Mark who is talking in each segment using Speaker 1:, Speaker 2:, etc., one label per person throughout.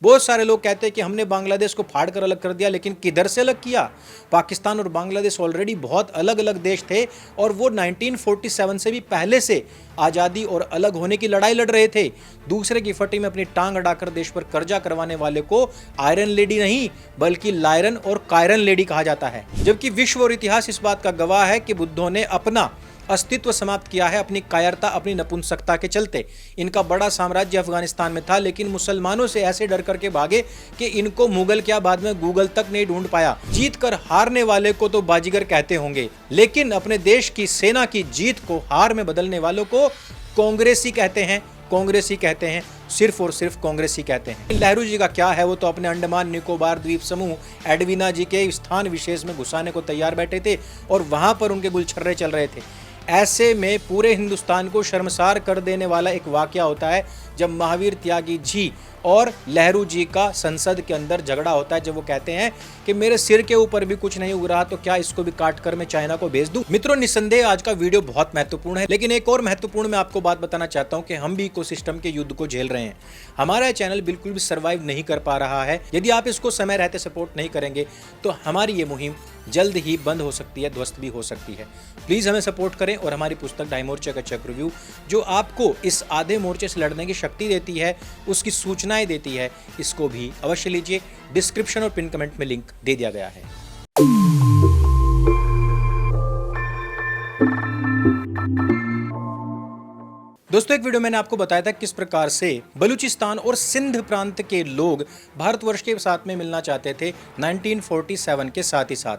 Speaker 1: बहुत सारे लोग कहते हैं कि हमने बांग्लादेश को फाड़ कर अलग कर दिया, लेकिन किधर से अलग किया? पाकिस्तान और बांग्लादेश ऑलरेडी बहुत अलग अलग देश थे और वो 1947 से भी पहले से आज़ादी और अलग होने की लड़ाई लड़ रहे थे। दूसरे की फटी में अपनी टांग अड़ाकर देश पर कर्जा करवाने वाले को आयरन लेडी नहीं बल्कि लायरन और कायरन लेडी कहा जाता है। जबकि विश्व और इतिहास इस बात का गवाह है कि बुद्धों ने अपना अस्तित्व समाप्त किया है अपनी कायरता, अपनी नपुंसकता के चलते। इनका बड़ा साम्राज्य अफगानिस्तान में था, लेकिन मुसलमानों से ऐसे डर करके भागे कि इनको मुगल क्या बाद में गूगल तक नहीं ढूंढ पाया। जीत कर हारने वाले को तो बाजीगर कहते होंगे, लेकिन अपने देश की सेना की जीत को हार में बदलने वालों को कांग्रेसी कहते हैं। कांग्रेसी कहते हैं, सिर्फ और सिर्फ कांग्रेसी कहते हैं। नेहरू जी का क्या है, वो तो अपने अंडमान निकोबार द्वीप समूह एडवीना जी के स्थान विशेष में घुसाने को तैयार बैठे थे और वहां पर उनके गुलछर्रे चल रहे थे। ऐसे में पूरे हिंदुस्तान को शर्मसार कर देने वाला एक वाकया होता है जब महावीर त्यागी जी और नेहरू जी का संसद के अंदर झगड़ा होता है, जब वो कहते हैं कि मेरे सिर के ऊपर भी कुछ नहीं उग रहा तो क्या इसको भी काट कर मैं चाइना को भेज दूं। मित्रों, निस्संदेह आज का वीडियो बहुत महत्वपूर्ण है, लेकिन एक और महत्वपूर्ण मैं आपको बात बताना चाहता हूं कि हम भी इकोसिस्टम के युद्ध को झेल रहे हैं। हमारा चैनल बिल्कुल भी सर्वाइव नहीं कर पा रहा है। यदि आप इसको समय रहते सपोर्ट नहीं करेंगे तो हमारी ये मुहिम जल्द ही बंद हो सकती है, ध्वस्त भी हो सकती है। प्लीज हमें सपोर्ट करें और हमारी पुस्तक ढाई मोर्चे का चक्रव्यूह, जो आपको इस आधे मोर्चे से लड़ने की शक्ति देती है, उसकी सूचनाएं देती है, इसको भी अवश्य लीजिए। डिस्क्रिप्शन और पिन कमेंट में लिंक दे दिया गया है। दोस्तों, एक वीडियो मैंने आपको बताया था किस प्रकार से बलूचिस्तान और सिंध प्रांत के लोग भारतवर्ष के साथ में मिलना चाहते थे 1947 के साथ ही साथ,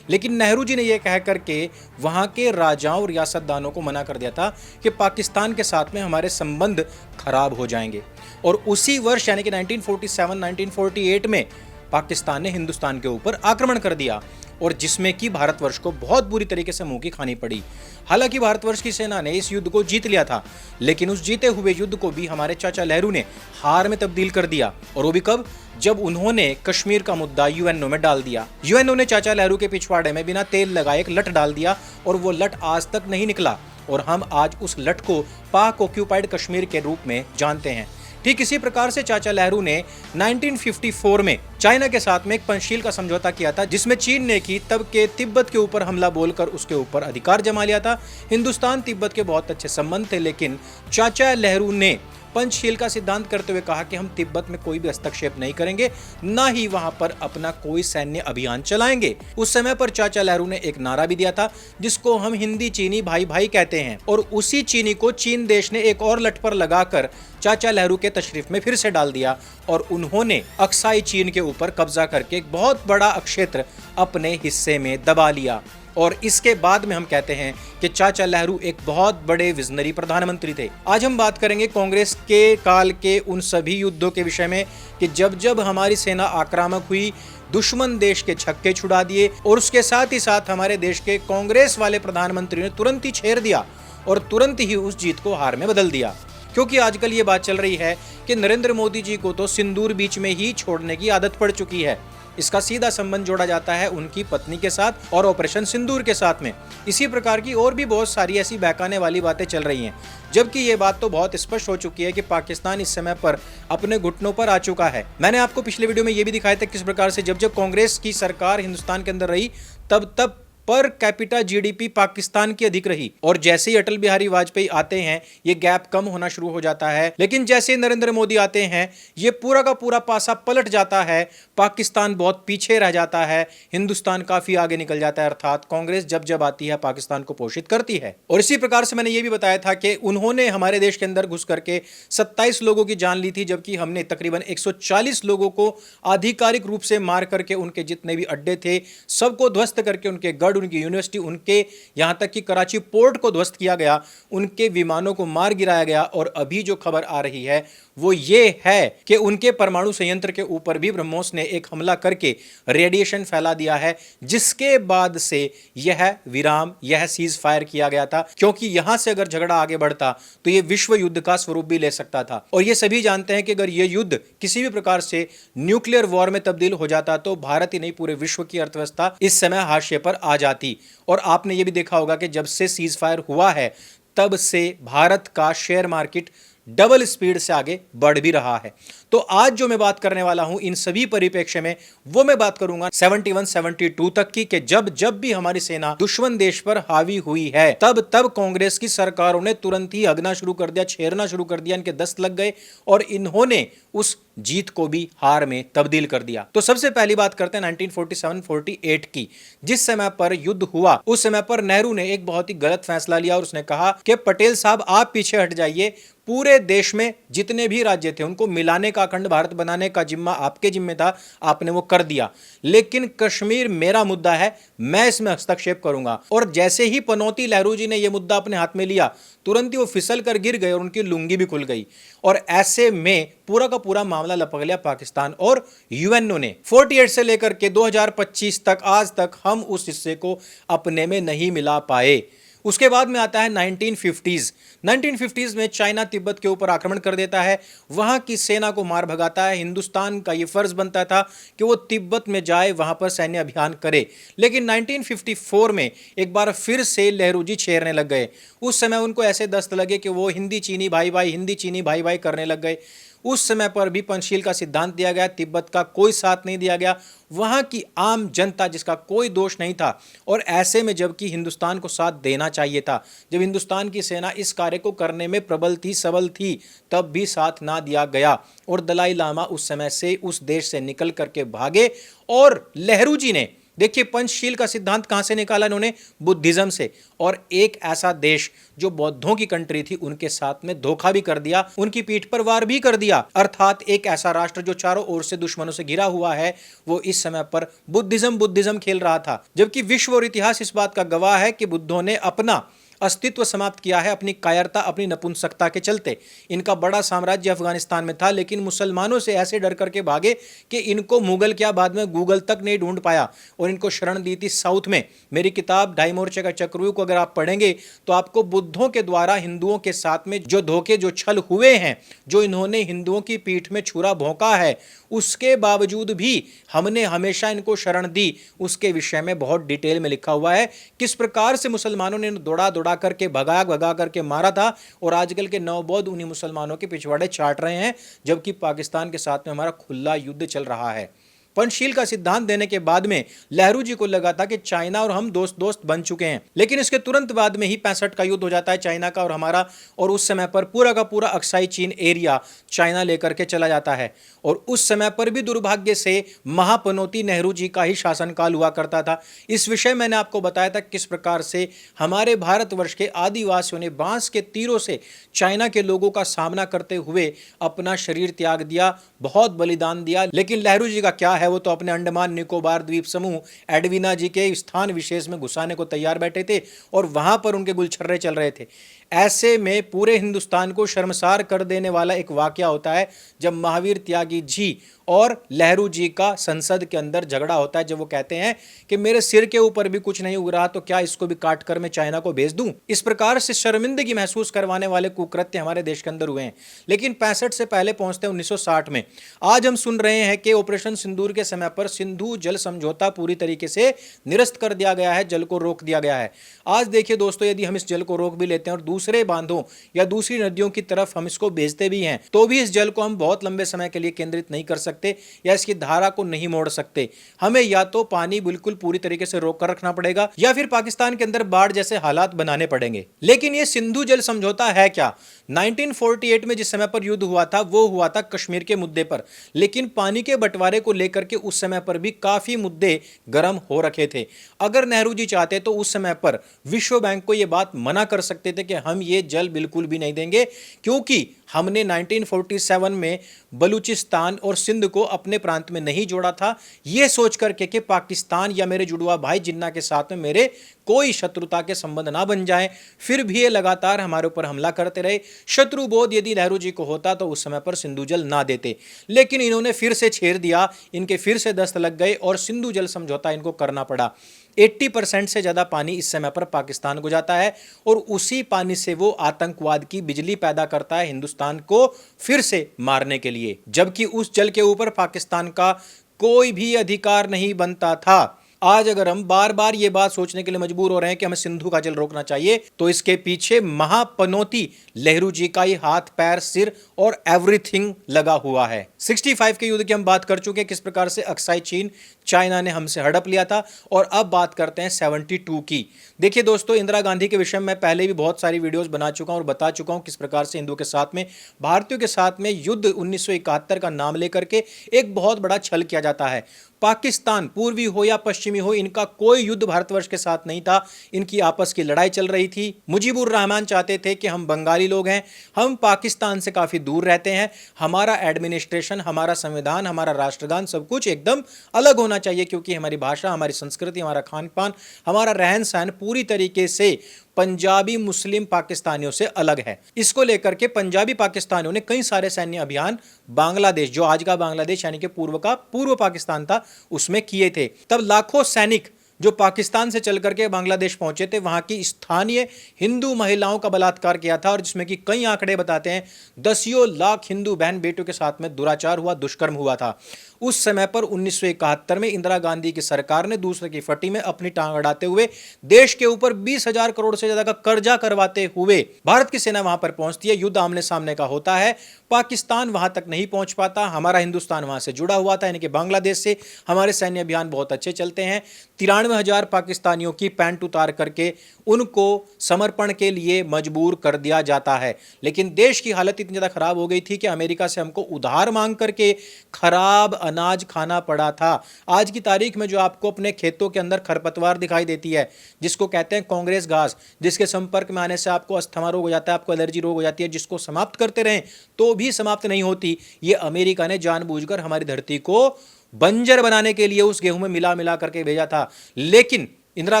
Speaker 1: लेकिन नेहरू जी ने यह कह करके वहां के राजाओं और रियासतदानों को मना कर दिया था कि पाकिस्तान के साथ में हमारे संबंध खराब हो जाएंगे। और उसी वर्ष यानी कि 1947-1948 में पाकिस्तान ने हिंदुस्तान के ऊपर आक्रमण कर दिया और जिसमें कि भारतवर्ष को बहुत बुरी तरीके से मुंह की खानी पड़ी। हालांकि भारतवर्ष की सेना ने इस युद्ध को जीत लिया था, लेकिन उस जीते हुए युद्ध को भी हमारे चाचा नेहरू ने हार में तब्दील कर दिया। और वो भी कब? जब उन्होंने कश्मीर का मुद्दा यूएनओ में डाल दिया। यूएनओ ने चाचा नेहरू के पिछवाड़े में बिना तेल लगाए एक लट डाल दिया और वो लट आज तक नहीं निकला और हम आज उस लट को पाक ऑक्यूपाइड कश्मीर के रूप में जानते हैं। ठीक इसी प्रकार से चाचा नेहरू ने 1954 में चाइना के साथ में एक पंचशील का समझौता किया था, जिसमें चीन ने की तब के तिब्बत के ऊपर हमला बोलकर उसके ऊपर अधिकार जमा लिया था। हिंदुस्तान तिब्बत के बहुत अच्छे संबंध थे, लेकिन चाचा नेहरू ने पंचशील का सिद्धांत करते हुए कहा कि हम तिब्बत में कोई भी हस्तक्षेप नहीं करेंगे, ना ही वहां पर अपना कोई सैन्य अभियान चलाएंगे। उस समय पर चाचा नेहरू ने एक नारा भी दिया था, जिसको हम हिंदी चीनी भाई भाई कहते हैं, और उसी चीनी को चीन देश ने एक और लट पर लगाकर चाचा नेहरू के तशरीफ में फिर से डाल दिया और उन्होंने अक्साई चीन के ऊपर कब्जा करके एक बहुत बड़ा क्षेत्र अपने हिस्से में दबा लिया। और इसके बाद में हम कहते हैं कि चाचा नेहरू एक बहुत बड़े विजनरी प्रधानमंत्री थे। आज हम बात करेंगे कांग्रेस के काल के उन सभी युद्धों के विषय में कि जब जब हमारी सेना आक्रामक हुई, दुश्मन देश के छक्के छुड़ा दिए और उसके साथ ही साथ हमारे देश के कांग्रेस वाले प्रधानमंत्री ने तुरंत ही छेड़ दिया और तुरंत ही उस जीत को हार में बदल दिया। क्योंकि आजकल ये बात चल रही है कि नरेंद्र मोदी जी को तो सिंदूर बीच में ही छोड़ने की आदत पड़ चुकी है। इसका सीधा संबंध जोड़ा जाता है उनकी पत्नी के साथ और ऑपरेशन सिंदूर के साथ में। इसी प्रकार की और भी बहुत सारी ऐसी बहकाने वाली बातें चल रही हैं, जबकि ये बात तो बहुत स्पष्ट हो चुकी है कि पाकिस्तान इस समय पर अपने घुटनों पर आ चुका है। मैंने आपको पिछले वीडियो में ये भी दिखाया था किस प्रकार से जब जब कांग्रेस की सरकार हिंदुस्तान के अंदर रही तब पर कैपिटा जीडीपी पाकिस्तान की अधिक रही, और जैसे ही अटल बिहारी वाजपेयी आते हैं ये गैप कम होना शुरू हो जाता है। लेकिन जैसे ही नरेंद्र मोदी आते हैं ये पूरा का पूरा पासा पलट जाता है, पाकिस्तान बहुत पीछे रह जाता है, हिंदुस्तान काफी आगे निकल जाता है। अर्थात कांग्रेस जब जब आती है पाकिस्तान को पोषित करती है। और इसी प्रकार से मैंने ये भी बताया था कि उन्होंने हमारे देश के अंदर घुस करके 27 लोगों की जान ली थी, जबकि हमने तकरीबन 140 लोगों को आधिकारिक रूप से मार करके उनके जितने भी अड्डे थे सबको ध्वस्त करके उनके गढ़, उनकी यूनिवर्सिटी, उनके यहां तक कि कराची पोर्ट को ध्वस्त किया गया, उनके विमानों को मार गिराया गया। और अभी जो खबर आ रही है वो ये है कि उनके परमाणु संयंत्र के ऊपर भी ब्रह्मोस ने एक हमला करके रेडिएशन फैला दिया है, जिसके बाद से यह विराम, यह सीज फायर किया गया था, क्योंकि यहां से अगर झगड़ा आगे बढ़ता तो यह विश्व युद्ध का स्वरूप भी ले सकता था। और ये सभी जानते हैं कि अगर यह युद्ध किसी भी प्रकार से न्यूक्लियर वॉर में तब्दील हो जाता तो भारत ही नहीं पूरे विश्व की अर्थव्यवस्था इस समय हाशिए पर आ जाती। और आपने ये भी देखा होगा कि जब से सीज फायर हुआ है तब से भारत का शेयर मार्केट डबल स्पीड से आगे बढ़ भी रहा है। तो आज जो मैं बात करने वाला हूं इन सभी परिप्रेक्ष्य में, वो मैं बात करूंगा 71-72 तक की, कि जब जब भी हमारी सेना दुश्मन देश पर हावी हुई है, तब तब कांग्रेस की सरकारों ने तुरंत ही हगना शुरू कर दिया, छेड़ना शुरू कर दिया, इनके दस्त लग गए और इन्होंने उस जीत को भी हार में तब्दील कर दिया। तो सबसे पहली बात करते हैं 1947-48 की। जिस समय पर युद्ध हुआ उस समय पर नेहरू ने एक बहुत ही गलत फैसला लिया और उसने कहा कि पटेल साहब आप पीछे हट जाइए, पूरे देश में जितने भी राज्य थे उनको मिलाने का, अखंड भारत बनाने का जिम्मा आपके जिम्मे था, आपने वो कर दिया, लेकिन कश्मीर मेरा मुद्दा है, मैं इसमें हस्तक्षेप करूंगा। और जैसे ही पनौती नेहरू जी ने यह मुद्दा अपने हाथ में लिया, तुरंत ही वो फिसल कर गिर गए और उनकी लुंगी भी खुल गई। और ऐसे में पूरा का पूरा मामला लपक लिया पाकिस्तान और यूएनओ ने। 48 से लेकर के 2025 तक, आज तक हम उस हिस्से को अपने में नहीं मिला पाए। उसके बाद में आता है 1950s। 1950s में चाइना तिब्बत के ऊपर आक्रमण कर देता है, वहां की सेना को मार भगाता है। हिंदुस्तान का यह फर्ज बनता था कि वो तिब्बत में जाए, वहां पर सैन्य अभियान करे, लेकिन 1954 में एक बार फिर से नेहरू जी छेड़ने लग गए। उस समय उनको ऐसे दस्त लगे कि वो हिंदी चीनी भाई भाई, हिंदी चीनी भाई भाई करने लग गए। उस समय पर भी पंचशील का सिद्धांत दिया गया, तिब्बत का कोई साथ नहीं दिया गया, वहां की आम जनता जिसका कोई दोष नहीं था। और ऐसे में जबकि हिंदुस्तान को साथ देना चाहिए था, जब हिंदुस्तान की सेना इस कार्य को करने में प्रबल थी, सबल थी, तब भी साथ ना दिया गया और दलाई लामा उस समय से उस देश से निकल करके भागे। और नेहरू जी ने देखिए पंचशील का सिद्धांत कहां से निकाला इन्होंने, बुद्धिज्म से। और एक ऐसा देश जो बौद्धों की कंट्री थी उनके साथ में धोखा भी कर दिया, उनकी पीठ पर वार भी कर दिया। अर्थात एक ऐसा राष्ट्र जो चारों ओर से दुश्मनों से घिरा हुआ है, वो इस समय पर बुद्धिज्म खेल रहा था। जबकि विश्व और इतिहास इस बात का गवाह है कि बुद्धों ने अपना अस्तित्व समाप्त किया है अपनी कायरता, अपनी नपुंसकता के चलते। इनका बड़ा साम्राज्य अफगानिस्तान में था, लेकिन मुसलमानों से ऐसे डर करके भागे कि इनको मुगल क्या, बाद में गूगल तक नहीं ढूंढ पाया, और इनको शरण दी थी साउथ में। मेरी किताब ढाई मोर्चे का चक्रव्यूह को अगर आप पढ़ेंगे तो आपको बुद्धों के द्वारा हिंदुओं के साथ में जो धोखे, जो छल हुए हैं, जो इन्होंने हिंदुओं की पीठ में छुरा भोंका है, उसके बावजूद भी हमने हमेशा इनको शरण दी, उसके विषय में बहुत डिटेल में लिखा हुआ है। किस प्रकार से मुसलमानों ने दौड़ा दौड़ा करके, भगा करके मारा था, और आजकल के नवबौद्ध उन्हीं मुसलमानों के पिछवाड़े चाट रहे हैं, जबकि पाकिस्तान के साथ में हमारा खुला युद्ध चल रहा है। पंचशील का सिद्धांत देने के बाद में नेहरू जी को लगा था कि चाइना और हम दोस्त दोस्त बन चुके हैं, लेकिन इसके तुरंत बाद में ही 65 का युद्ध हो जाता है चाइना का और हमारा, और उस समय पर पूरा का पूरा अक्साई चीन एरिया चाइना लेकर के चला जाता है। और उस समय पर भी दुर्भाग्य से महापनौती नेहरू जी का ही शासनकाल हुआ करता था। इस विषय मैंने आपको बताया था किस प्रकार से हमारे भारतवर्ष के आदिवासियों ने बांस के तीरों से चाइना के लोगों का सामना करते हुए अपना शरीर त्याग दिया, बहुत बलिदान दिया। लेकिन नेहरू जी का क्या है, वो तो अपने अंडमान निकोबार द्वीप समूह एडवीना जी के स्थान विशेष में घुसाने को तैयार बैठे थे और वहां पर उनके गुलछर्रे चल रहे थे। ऐसे में पूरे हिंदुस्तान को शर्मसार कर देने वाला एक वाकया होता है जब महावीर त्यागी जी और नेहरू जी का संसद के अंदर झगड़ा होता है, जब वो कहते हैं कि मेरे सिर के ऊपर भी कुछ नहीं उग रहा तो क्या इसको भी काट कर मैं चाइना को भेज दूं। इस प्रकार से शर्मिंदगी महसूस करवाने वाले कुकृत्य हमारे देश के अंदर हुए हैं। लेकिन 65 से पहले पहुंचते हैं 1960 में। आज हम सुन रहे हैं कि ऑपरेशन सिंदूर के समय पर सिंधु जल समझौता पूरी तरीके से निरस्त कर दिया गया है, जल को रोक दिया गया है। आज देखिए दोस्तों, यदि हम इस जल को रोक भी लेते हैं और दूसरे बांधों या दूसरी नदियों की तरफ हम इसको भेजते भी हैं, तो भी इस जल को हम बहुत लंबे समय के लिए केंद्रित नहीं कर सकते या इसकी धारा को नहीं मोड़ सकते। हमें या तो पानी बिल्कुल पूरी तरीके से रोक कर रखना पड़ेगा या फिर पाकिस्तान के अंदर बाढ़ जैसे हालात बनाने पड़ेंगे। लेकिन यह सिंधु जल समझौता है क्या? 1948 में जिस समय पर युद्ध हुआ था वो हुआ था कश्मीर के मुद्दे पर, लेकिन पानी के बंटवारे को लेकर के उस समय पर भी काफी मुद्दे गर्म हो रखे थे। अगर नेहरू जी चाहते तो उस समय पर विश्व बैंक को यह बात मना कर सकते थे कि हम ये जल बिल्कुल भी नहीं देंगे, क्योंकि हमने 1947 में बलूचिस्तान और सिंध को अपने प्रांत में नहीं जोड़ा था, यह सोच करके कि पाकिस्तान या मेरे जुड़वा भाई जिन्ना के साथ में मेरे कोई शत्रुता के संबंध ना बन जाएं। फिर भी ये लगातार हमारे ऊपर हमला करते रहे। शत्रुबोध यदि नेहरू जी को होता तो उस समय पर सिंधु जल ना देते, लेकिन इन्होंने फिर से छेड़ दिया, इनके फिर से दस्त लग गए और सिंधु जल समझौता इनको करना पड़ा। 80% से ज्यादा पानी इस समय पर पाकिस्तान को जाता है और उसी पानी से वो आतंकवाद की बिजली पैदा करता है हिंदुस्तान को फिर से मारने के लिए, जबकि उस जल के ऊपर पाकिस्तान का कोई भी अधिकार नहीं बनता था। आज अगर हम बार बार ये बात सोचने के लिए मजबूर हो रहे हैं कि हमें सिंधु का जल रोकना चाहिए, तो इसके पीछे महापनौती नेहरू जी का ही हाथ पैर सिर और एवरीथिंग लगा हुआ है। 65 के युद्ध की हम बात कर चुके हैं, किस प्रकार से अक्साई चीन चाइना ने हमसे हड़प लिया था। और अब बात करते हैं 72 की। देखिए दोस्तों, इंदिरा गांधी के विषय में मैं पहले भी बहुत सारी वीडियोस बना चुका हूं और बता चुका हूं किस प्रकार से हिंदुओं के साथ में, भारतीयों के साथ में युद्ध 1971 का नाम लेकर के एक बहुत बड़ा छल किया जाता है। पाकिस्तान पूर्वी हो या पश्चिमी हो, इनका कोई युद्ध भारतवर्ष के साथ नहीं था, इनकी आपस की लड़ाई चल रही थी। मुजीबुर रहमान चाहते थे कि हम बंगाली लोग हैं, हम पाकिस्तान से काफी दूर रहते हैं, हमारा एडमिनिस्ट्रेशन, हमारा संविधान, हमारा राष्ट्रगान सब कुछ एकदम अलग होना चाहिए, क्योंकि हमारी भाषा, हमारी संस्कृति, हमारा खान पान, हमारा रहन सहन पूरी तरीके से पंजाबी मुस्लिम पाकिस्तानियों से अलग है। इसको लेकर के पंजाबी पाकिस्तानियों ने कई सारे सैन्य अभियान बांग्लादेश, जो आज का बांग्लादेश यानी कि पूर्व पाकिस्तान था, उसमें किए थे। तब लाखों सैनिक जो पाकिस्तान से चल करके बांग्लादेश पहुंचे थे, वहां की स्थानीय हिंदू महिलाओं का बलात्कार किया था, और जिसमें कि कई आंकड़े बताते हैं दसियों लाख हिंदू बहन बेटियों के साथ में दुराचार हुआ, दुष्कर्म हुआ था। उस समय पर 1971 में इंदिरा गांधी की सरकार ने दूसरे की फटी में अपनी टांग अड़ाते हुए देश के ऊपर 20,000 करोड़ से ज्यादा का कर्जा करवाते हुए भारत की सेना वहां पर पहुंचती है। युद्ध आमने सामने का होता है, पाकिस्तान वहां तक नहीं पहुंच पाता, हमारा हिंदुस्तान वहां से जुड़ा हुआ था, यानी कि बांग्लादेश से। हमारे सैन्य अभियान बहुत अच्छे चलते हैं, 93,000 पाकिस्तानियों की पैंट उतार करके उनको समर्पण के लिए मजबूर कर दिया जाता है। लेकिन देश की हालत इतनी ज्यादा खराब हो गई थी कि अमेरिका से हमको उधार मांग करके खराब अनाज खाना पड़ा था। आज की तारीख में जो आपको अपने खेतों के अंदर खरपतवार दिखाई देती है, जिसको कहते हैं कांग्रेस घास, जिसके संपर्क में आने से आपको अस्थमा रोग हो जाता है, आपको एलर्जी रोग हो जाती है, जिसको समाप्त करते रहें तो भी समाप्त नहीं होती, ये अमेरिका ने जानबूझकर हमारी धरती को बंजर बनाने के लिए उस गेहूं में मिला मिला करके भेजा था। लेकिन इंदिरा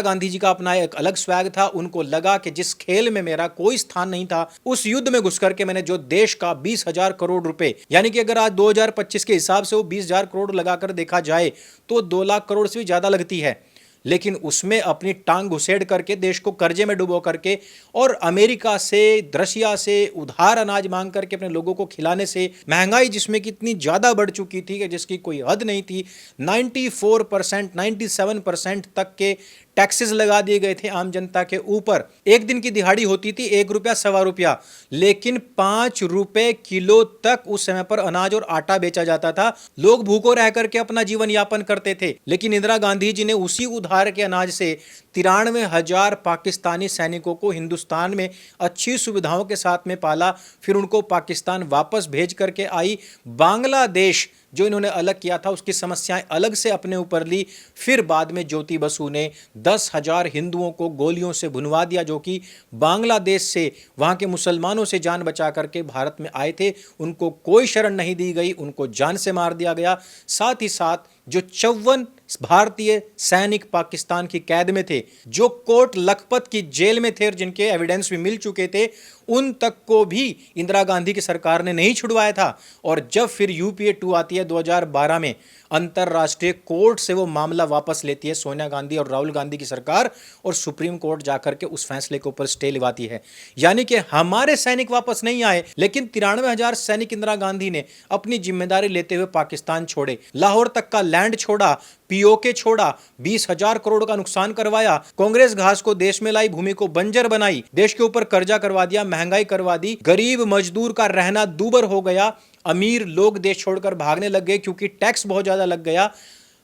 Speaker 1: गांधी जी का अपना एक अलग स्वैग था, उनको लगा कि जिस खेल में मेरा कोई स्थान नहीं था, उस युद्ध में घुस करके मैंने जो देश का 20,000 करोड़ रुपए, यानी कि अगर आज 2025 के हिसाब से वो 20,000 करोड़ लगाकर देखा जाए तो 2 लाख करोड़ से भी ज्यादा लगती है, लेकिन उसमें अपनी टांग घुसेड़ करके देश को कर्जे में डुबो करके और अमेरिका से, रशिया से उधार अनाज मांग करके अपने लोगों को खिलाने से, महंगाई जिसमें कितनी ज्यादा बढ़ चुकी थी कि जिसकी कोई हद नहीं थी, 94%, 97% तक के टैक्सेस लगा दिए गए थे आम जनता के ऊपर। एक दिन की दिहाड़ी होती थी 1 रुपया, सवा रुपया, लेकिन 5 रुपए किलो तक उस समय पर अनाज और आटा बेचा जाता था। लोग भूखों रह करके अपना जीवन यापन करते थे। लेकिन इंदिरा गांधी जी ने उसी उधार के अनाज से 93,000 पाकिस्तानी सैनिकों को हिंदुस्तान में अच्छी सुविधाओं के साथ में पाला, फिर उनको पाकिस्तान वापस भेज करके आई। बांग्लादेश जो इन्होंने अलग किया था, उसकी समस्याएं अलग से अपने ऊपर ली। फिर बाद में ज्योति बसु ने 10,000 हिंदुओं को गोलियों से भुनवा दिया, जो कि बांग्लादेश से, वहां के मुसलमानों से जान बचा करके भारत में आए थे। उनको कोई शरण नहीं दी गई, उनको जान से मार दिया गया। साथ ही साथ जो 54 भारतीय सैनिक पाकिस्तान की कैद में थे, जो कोट लखपत की जेल में थे और जिनके एविडेंस भी मिल चुके थे, उन तक को भी इंदिरा गांधी की सरकार ने नहीं छुड़वाया था। और जब फिर यूपीए 2 आती है 2012 में, अंतरराष्ट्रीय कोर्ट से वो मामला वापस लेती है सोनिया गांधी और राहुल गांधी की सरकार, और सुप्रीम कोर्ट जाकर के उस फैसले के ऊपर स्टे लिवाती है। यानी कि हमारे सैनिक वापस नहीं आए, लेकिन 93,000 सैनिक इंदिरा गांधी ने अपनी जिम्मेदारी लेते हुए पाकिस्तान छोड़े, लाहौर तक का लैंड छोड़ा, पीओके छोड़ा, 20,000 करोड़ का नुकसान करवाया, कांग्रेस घास को देश में लाई, भूमि को बंजर बनाई, देश के ऊपर कर्जा करवा दिया, महंगाई करवा दी, गरीब मजदूर का रहना दूभर हो गया, अमीर लोग देश छोड़कर भागने लग गए क्योंकि टैक्स बहुत ज्यादा लग गया।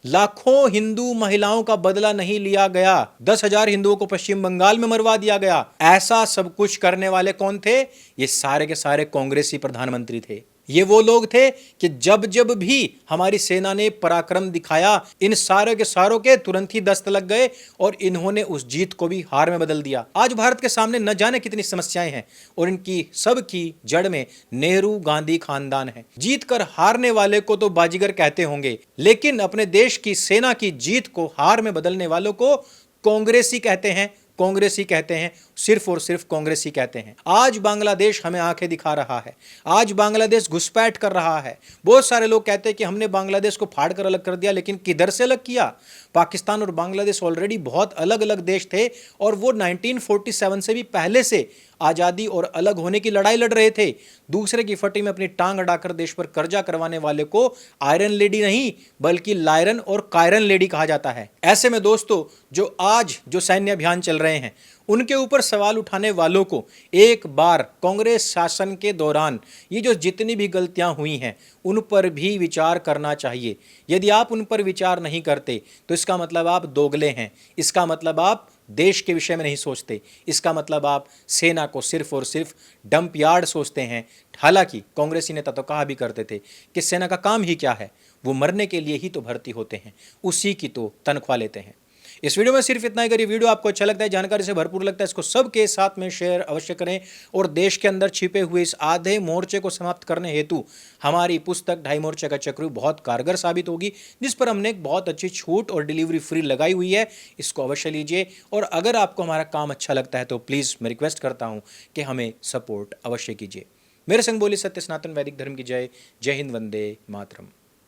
Speaker 1: लाखों हिंदू महिलाओं का बदला नहीं लिया गया, 10,000 हिंदुओं को पश्चिम बंगाल में मरवा दिया गया। ऐसा सब कुछ करने वाले कौन थे? ये सारे के सारे कांग्रेसी प्रधानमंत्री थे। ये वो लोग थे कि जब जब भी हमारी सेना ने पराक्रम दिखाया, इन सारे के सारों के तुरंत ही दस्त लग गए और इन्होंने उस जीत को भी हार में बदल दिया। आज भारत के सामने न जाने कितनी समस्याएं हैं और इनकी सब की जड़ में नेहरू गांधी खानदान है। जीत कर हारने वाले को तो बाजीगर कहते होंगे, लेकिन अपने देश की सेना की जीत को हार में बदलने वालों को कांग्रेसी कहते हैं, कांग्रेसी कहते हैं। सिर्फ और सिर्फ कांग्रेस ही कहते हैं। आज बांग्लादेश हमें आंखें दिखा रहा है, आज बांग्लादेश घुसपैठ कर रहा है। बहुत सारे लोग कहते हैं कि हमने बांग्लादेश को फाड़ कर अलग कर दिया, लेकिन किधर से अलग किया? पाकिस्तान और बांग्लादेश ऑलरेडी बहुत अलग अलग देश थे और वो 1947 से भी पहले से आज़ादी और अलग होने की लड़ाई लड़ रहे थे। दूसरे की फटी में अपनी टांग अड़ाकर देश पर कर्जा करवाने वाले को आयरन लेडी नहीं बल्कि लायरन और कायरन लेडी कहा जाता है। ऐसे में दोस्तों, जो आज जो सैन्य अभियान चल रहे हैं उनके ऊपर सवाल उठाने वालों को एक बार कांग्रेस शासन के दौरान ये जो जितनी भी गलतियां हुई हैं उन पर भी विचार करना चाहिए। यदि आप उन पर विचार नहीं करते तो इसका मतलब आप दोगले हैं, इसका मतलब आप देश के विषय में नहीं सोचते, इसका मतलब आप सेना को सिर्फ और सिर्फ डंप यार्ड सोचते हैं। हालांकि कांग्रेसी नेता तो कहा भी करते थे कि सेना का काम ही क्या है, वो मरने के लिए ही तो भर्ती होते हैं, उसी की तो तनख्वाह लेते हैं। इस वीडियो में सिर्फ इतना ही। अगर ये वीडियो आपको अच्छा लगता है, जानकारी से भरपूर लगता है, इसको सबके साथ में शेयर अवश्य करें और देश के अंदर छिपे हुए इस आधे मोर्चे को समाप्त करने हेतु हमारी पुस्तक ढाई मोर्चे का चक्रव्यूह बहुत कारगर साबित होगी, जिस पर हमने एक बहुत अच्छी छूट और डिलीवरी फ्री लगाई हुई है। इसको अवश्य लीजिए और अगर आपको हमारा काम अच्छा लगता है तो प्लीज़ मैं रिक्वेस्ट करता हूँ कि हमें सपोर्ट अवश्य कीजिए। मेरे संग बोली सत्य सनातन वैदिक धर्म की जय। जय हिंद, वंदे मातरम।